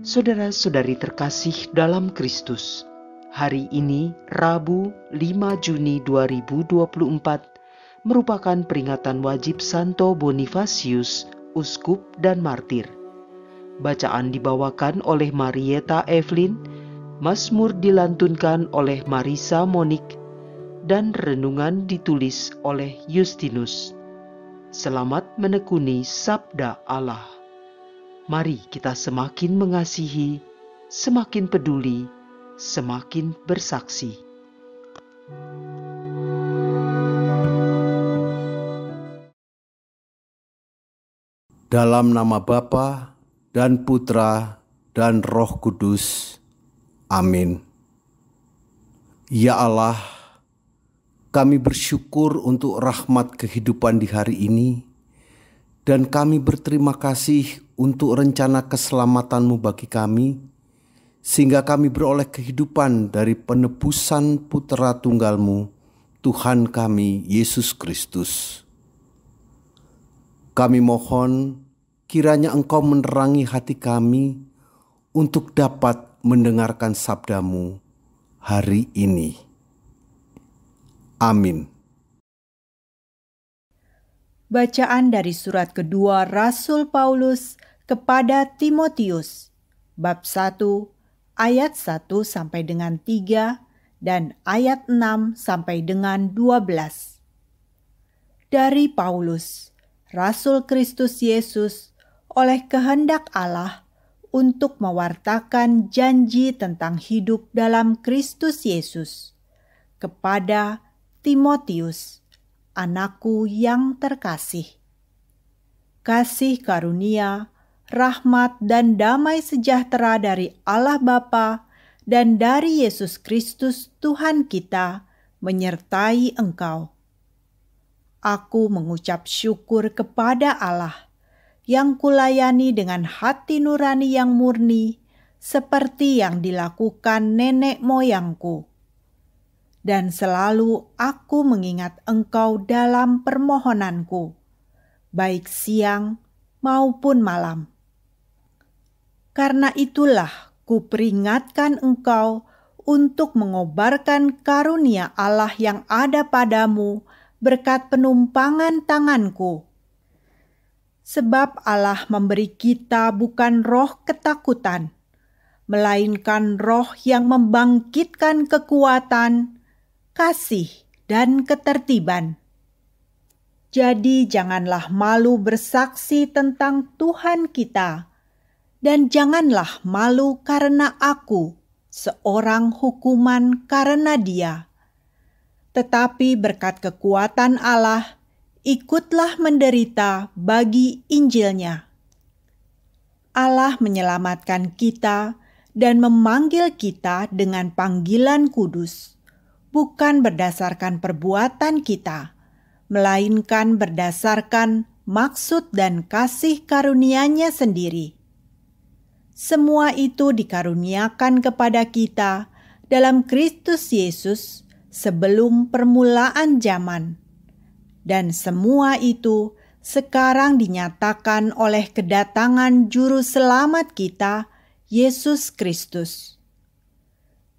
Saudara-saudari terkasih dalam Kristus, hari ini Rabu 5 Juni 2024 merupakan peringatan wajib Santo Bonifasius, uskup dan martir. Bacaan dibawakan oleh Marieta Evelyn, Mazmur dilantunkan oleh Marisa Monik, dan renungan ditulis oleh Justinus. Selamat menekuni sabda Allah. Mari kita semakin mengasihi, semakin peduli, semakin bersaksi. Dalam nama Bapa dan Putra dan Roh Kudus. Amin. Ya Allah, kami bersyukur untuk rahmat kehidupan di hari ini, dan kami berterima kasih untuk rencana keselamatan-Mu bagi kami, sehingga kami beroleh kehidupan dari penebusan Putra Tunggal-Mu, Tuhan kami Yesus Kristus. Kami mohon kiranya Engkau menerangi hati kami untuk dapat mendengarkan sabda-Mu hari ini. Amin. Bacaan dari surat kedua Rasul Paulus kepada Timotius, bab 1, ayat 1 sampai dengan 3 dan ayat 6 sampai dengan 12. Dari Paulus, Rasul Kristus Yesus, oleh kehendak Allah untuk mewartakan janji tentang hidup dalam Kristus Yesus, kepada Timotius, anakku yang terkasih. Kasih karunia, rahmat dan damai sejahtera dari Allah Bapa dan dari Yesus Kristus Tuhan kita menyertai engkau. Aku mengucap syukur kepada Allah yang kulayani dengan hati nurani yang murni seperti yang dilakukan nenek moyangku. Dan selalu aku mengingat engkau dalam permohonanku, baik siang maupun malam. Karena itulah kuperingatkan engkau untuk mengobarkan karunia Allah yang ada padamu berkat penumpangan tanganku. Sebab Allah memberi kita bukan roh ketakutan, melainkan roh yang membangkitkan kekuatan, kasih, dan ketertiban. Jadi janganlah malu bersaksi tentang Tuhan kita, dan janganlah malu karena aku, seorang hukuman karena Dia. Tetapi berkat kekuatan Allah, ikutlah menderita bagi Injilnya. Allah menyelamatkan kita dan memanggil kita dengan panggilan kudus, bukan berdasarkan perbuatan kita, melainkan berdasarkan maksud dan kasih karunia-Nya sendiri. Semua itu dikaruniakan kepada kita dalam Kristus Yesus sebelum permulaan zaman. Dan semua itu sekarang dinyatakan oleh kedatangan Juru Selamat kita, Yesus Kristus.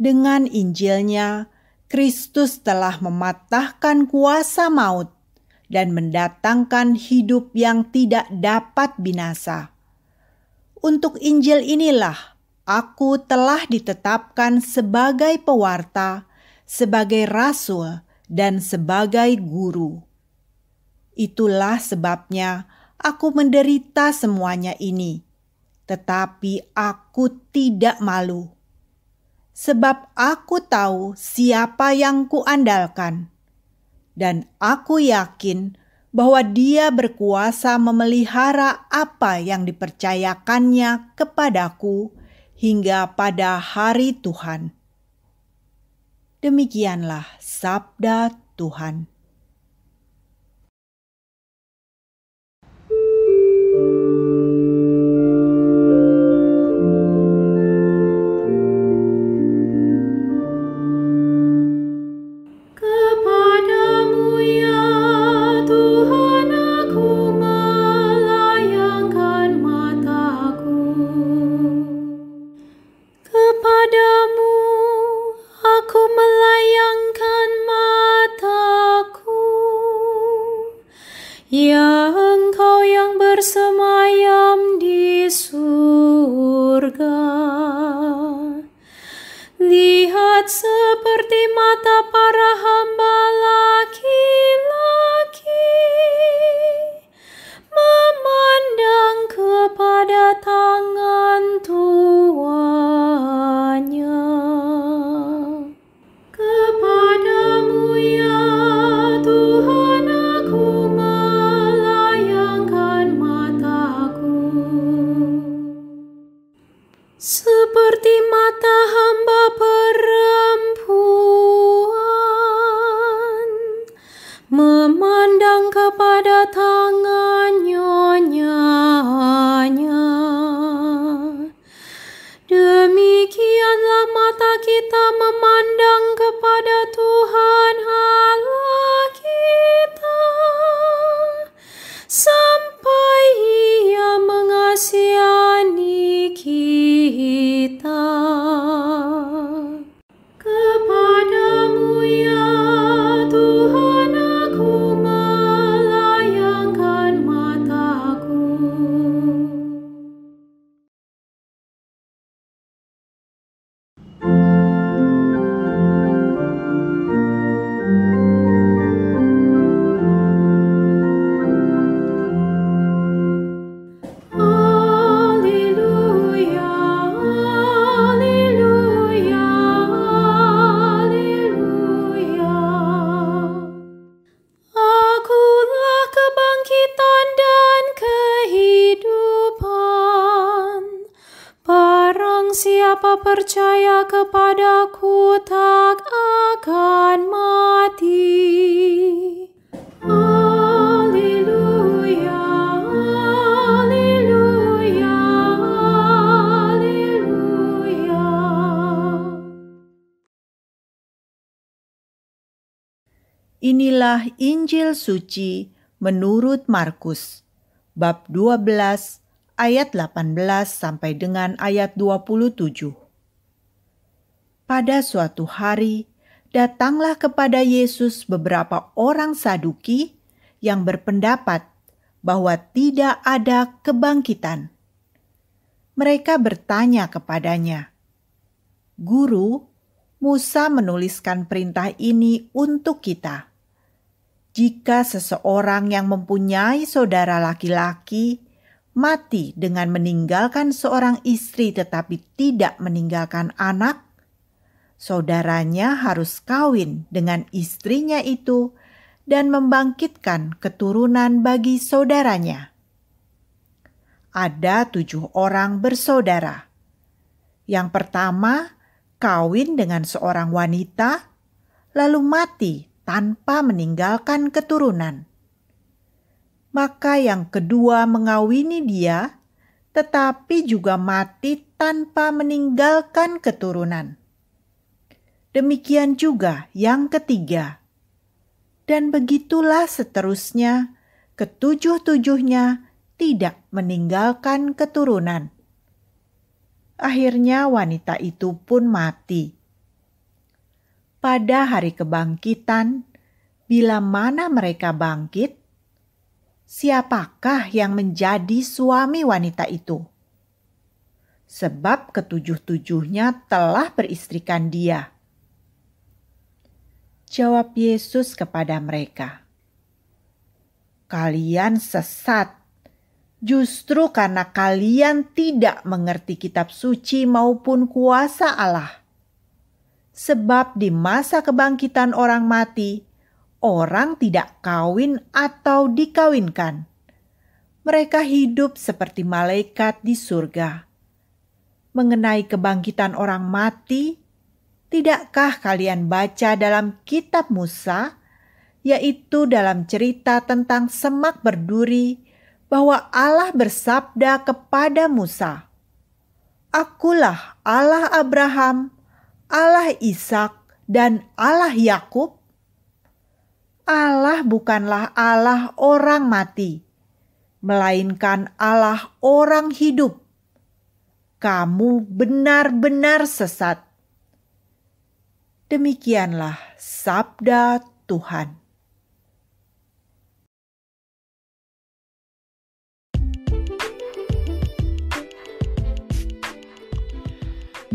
Dengan Injilnya, Kristus telah mematahkan kuasa maut dan mendatangkan hidup yang tidak dapat binasa. Untuk Injil inilah aku telah ditetapkan sebagai pewarta, sebagai rasul, dan sebagai guru. Itulah sebabnya aku menderita semuanya ini, tetapi aku tidak malu. Sebab aku tahu siapa yang kuandalkan, dan aku yakin bahwa Dia berkuasa memelihara apa yang dipercayakannya kepadaku hingga pada hari Tuhan. Demikianlah sabda Tuhan. Ya Engkau yang bersemayam di surga, lihat seperti mata para hamba laki-laki memandang kepada tangan tuannya. Kepadamu ya Tuhan aku melayangkan mataku, seperti mata hamba perempuan memandang kepada tangan nyonyanya. Demikianlah mata kita memandang kepada Tuhan Allah kita, sampai Ia mengasihani kita. Kepadamu ya Tuhan aku melayangkan mataku. Haleluya, haleluya, haleluya. Akulah kebangkitan dan kehidupan. Barang siapa percaya kepadaku tak akan mati. Haleluya, haleluya, haleluya. Inilah Injil suci menurut Markus, bab 12 ayat 18 sampai dengan ayat 27. Pada suatu hari, datanglah kepada Yesus beberapa orang Saduki yang berpendapat bahwa tidak ada kebangkitan. Mereka bertanya kepadanya, "Guru, Musa menuliskan perintah ini untuk kita. Jika seseorang yang mempunyai saudara laki-laki mati dengan meninggalkan seorang istri tetapi tidak meninggalkan anak, saudaranya harus kawin dengan istrinya itu dan membangkitkan keturunan bagi saudaranya. Ada 7 orang bersaudara. Yang pertama, kawin dengan seorang wanita, lalu mati tanpa meninggalkan keturunan. Maka yang kedua mengawini dia, tetapi juga mati tanpa meninggalkan keturunan. Demikian juga yang ketiga. Dan begitulah seterusnya, ketujuh-tujuhnya tidak meninggalkan keturunan. Akhirnya wanita itu pun mati. Pada hari kebangkitan, bila mana mereka bangkit, siapakah yang menjadi suami wanita itu? Sebab ketujuh-tujuhnya telah beristrikan dia. Jawab Yesus kepada mereka, "Kalian sesat, justru karena kalian tidak mengerti kitab suci maupun kuasa Allah. Sebab di masa kebangkitan orang mati, orang tidak kawin atau dikawinkan. Mereka hidup seperti malaikat di surga. Mengenai kebangkitan orang mati, tidakkah kalian baca dalam kitab Musa, yaitu dalam cerita tentang semak berduri, bahwa Allah bersabda kepada Musa, 'Akulah Allah Abraham, Allah Ishak, dan Allah Yakub'? Allah bukanlah Allah orang mati, melainkan Allah orang hidup. Kamu benar-benar sesat." Demikianlah sabda Tuhan.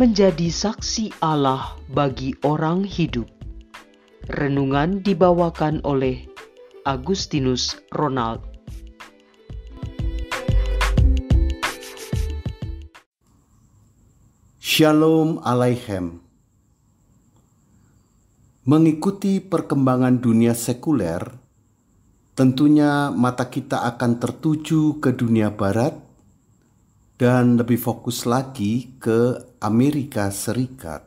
menjadi saksi Allah bagi orang hidup. Renungan dibawakan oleh Agustinus Ronald. Shalom Aleichem. Mengikuti perkembangan dunia sekuler, tentunya mata kita akan tertuju ke dunia barat dan lebih fokus lagi ke Amerika Serikat.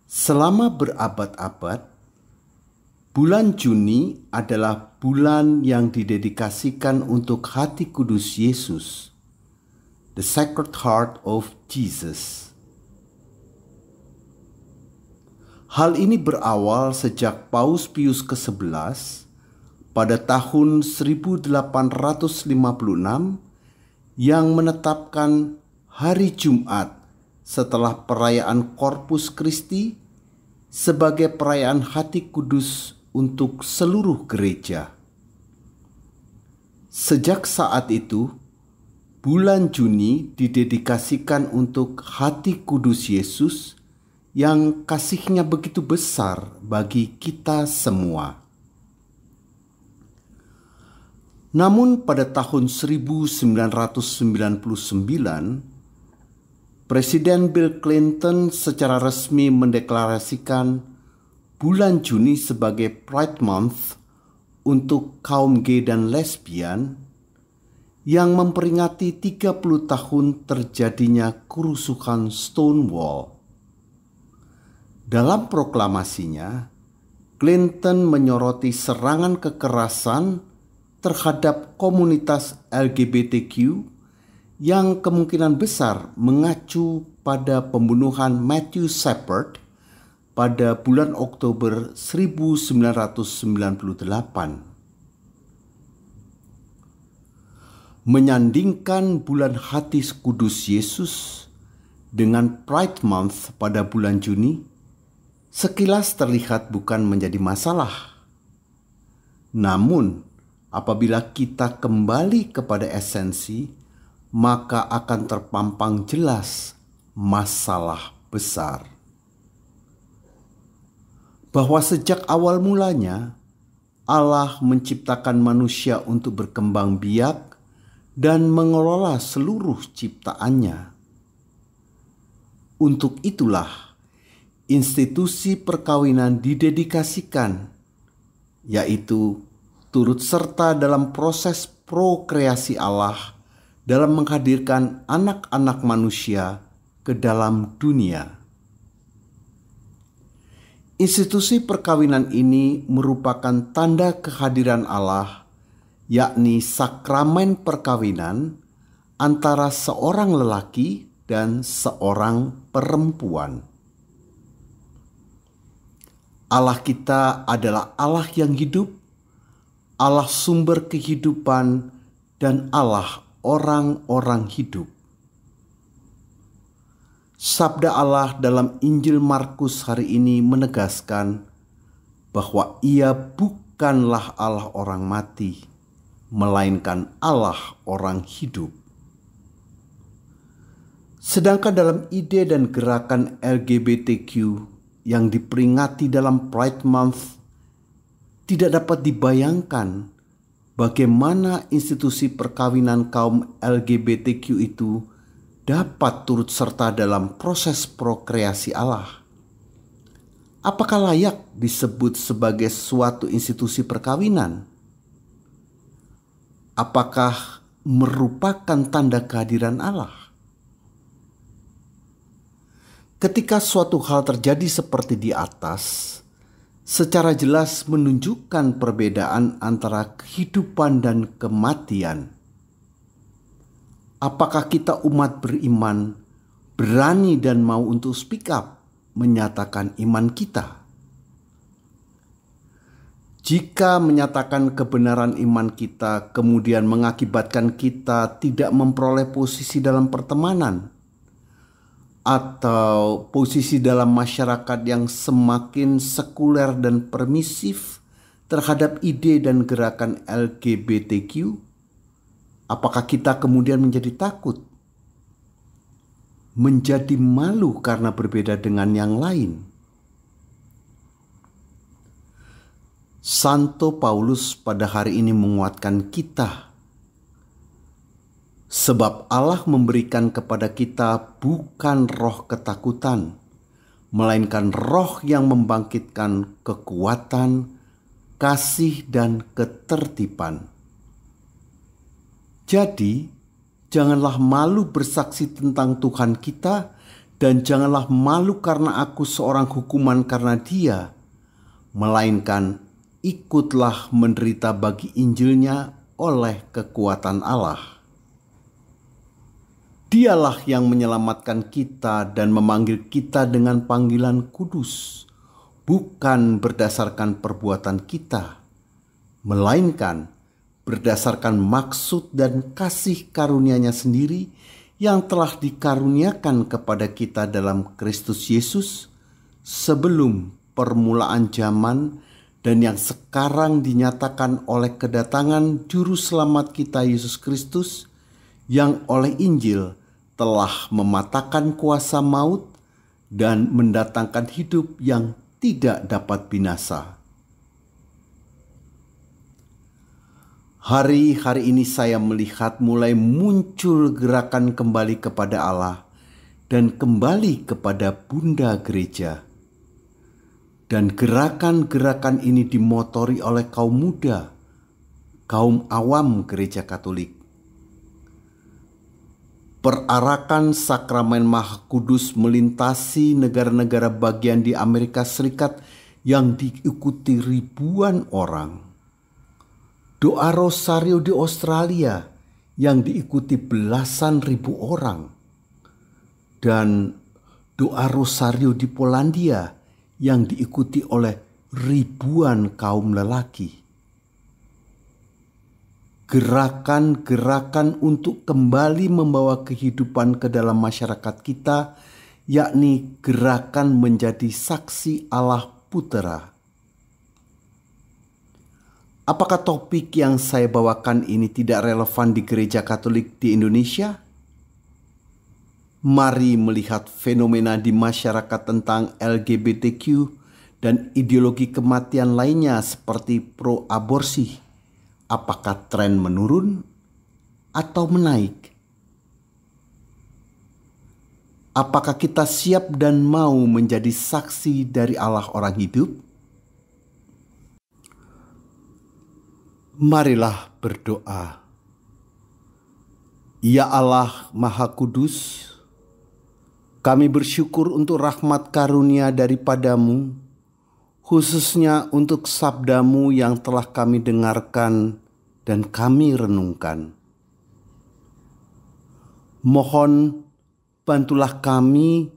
Selama berabad-abad, bulan Juni adalah bulan yang didedikasikan untuk hati kudus Yesus, the Sacred Heart of Jesus. Hal ini berawal sejak Paus Pius ke-11 pada tahun 1856 yang menetapkan hari Jumat setelah perayaan Corpus Christi sebagai perayaan hati kudus untuk seluruh gereja. Sejak saat itu, bulan Juni didedikasikan untuk hati kudus Yesus yang kasihnya begitu besar bagi kita semua. Namun pada tahun 1999, Presiden Bill Clinton secara resmi mendeklarasikan bulan Juni sebagai Pride Month untuk kaum gay dan lesbian yang memperingati 30 tahun terjadinya kerusuhan Stonewall. Dalam proklamasinya, Clinton menyoroti serangan kekerasan terhadap komunitas LGBTQ yang kemungkinan besar mengacu pada pembunuhan Matthew Shepard pada bulan Oktober 1998. Menyandingkan bulan hati kudus Yesus dengan Pride Month pada bulan Juni sekilas terlihat bukan menjadi masalah. Namun, apabila kita kembali kepada esensi, maka akan terpampang jelas masalah besar. Bahwa sejak awal mulanya, Allah menciptakan manusia untuk berkembang biak dan mengelola seluruh ciptaannya. Untuk itulah, institusi perkawinan didedikasikan, yaitu turut serta dalam proses prokreasi Allah dalam menghadirkan anak-anak manusia ke dalam dunia. Institusi perkawinan ini merupakan tanda kehadiran Allah, yakni sakramen perkawinan antara seorang lelaki dan seorang perempuan. Allah kita adalah Allah yang hidup, Allah sumber kehidupan, dan Allah orang-orang hidup. Sabda Allah dalam Injil Markus hari ini menegaskan bahwa Ia bukanlah Allah orang mati, melainkan Allah orang hidup. Sedangkan dalam ide dan gerakan LGBTQ yang diperingati dalam Pride Month, tidak dapat dibayangkan bagaimana institusi perkawinan kaum LGBTQ itu dapat turut serta dalam proses prokreasi Allah. Apakah layak disebut sebagai suatu institusi perkawinan? Apakah merupakan tanda kehadiran Allah? Ketika suatu hal terjadi seperti di atas, secara jelas menunjukkan perbedaan antara kehidupan dan kematian. Apakah kita umat beriman berani dan mau untuk speak up, menyatakan iman kita? Jika menyatakan kebenaran iman kita kemudian mengakibatkan kita tidak memperoleh posisi dalam pertemanan, atau posisi dalam masyarakat yang semakin sekuler dan permisif terhadap ide dan gerakan LGBTQ, apakah kita kemudian menjadi takut? menjadi malu karena berbeda dengan yang lain. Santo Paulus pada hari ini menguatkan kita, sebab Allah memberikan kepada kita bukan roh ketakutan, melainkan roh yang membangkitkan kekuatan, kasih, dan ketertiban. Jadi, janganlah malu bersaksi tentang Tuhan kita, dan janganlah malu karena aku seorang hukuman karena Dia, melainkan ikutlah menderita bagi Injilnya oleh kekuatan Allah. Dialah yang menyelamatkan kita dan memanggil kita dengan panggilan kudus, bukan berdasarkan perbuatan kita, melainkan berdasarkan maksud dan kasih karunia-Nya sendiri yang telah dikaruniakan kepada kita dalam Kristus Yesus sebelum permulaan zaman dan yang sekarang dinyatakan oleh kedatangan Juru Selamat kita Yesus Kristus yang oleh Injil telah mematahkan kuasa maut dan mendatangkan hidup yang tidak dapat binasa. Hari-hari ini saya melihat mulai muncul gerakan kembali kepada Allah dan kembali kepada Bunda Gereja. Dan gerakan-gerakan ini dimotori oleh kaum muda, kaum awam Gereja Katolik. Perarakan sakramen Maha Kudus melintasi negara-negara bagian di Amerika Serikat yang diikuti ribuan orang. Doa Rosario di Australia yang diikuti belasan ribu orang. Dan doa Rosario di Polandia yang diikuti oleh ribuan kaum lelaki. Gerakan-gerakan untuk kembali membawa kehidupan ke dalam masyarakat kita, yakni gerakan menjadi saksi Allah Putera. Apakah topik yang saya bawakan ini tidak relevan di Gereja Katolik di Indonesia? Mari melihat fenomena di masyarakat tentang LGBTQ dan ideologi kematian lainnya seperti pro-aborsi. Apakah tren menurun atau menaik? Apakah kita siap dan mau menjadi saksi dari Allah orang hidup? Marilah berdoa. Ya Allah Maha Kudus, kami bersyukur untuk rahmat karunia daripada-Mu, khususnya untuk sabda-Mu yang telah kami dengarkan dan kami renungkan. Mohon bantulah kami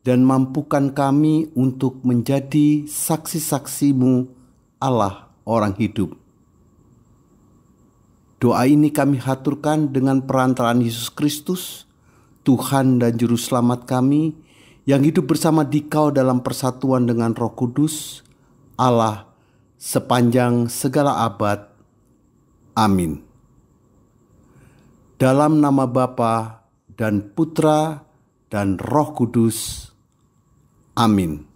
dan mampukan kami untuk menjadi saksi-saksi-Mu, Allah orang hidup. Doa ini kami haturkan dengan perantaraan Yesus Kristus, Tuhan dan Juru Selamat kami, yang hidup bersama Dikau dalam persatuan dengan Roh Kudus, Allah sepanjang segala abad. Amin. Dalam nama Bapa dan Putra dan Roh Kudus. Amin.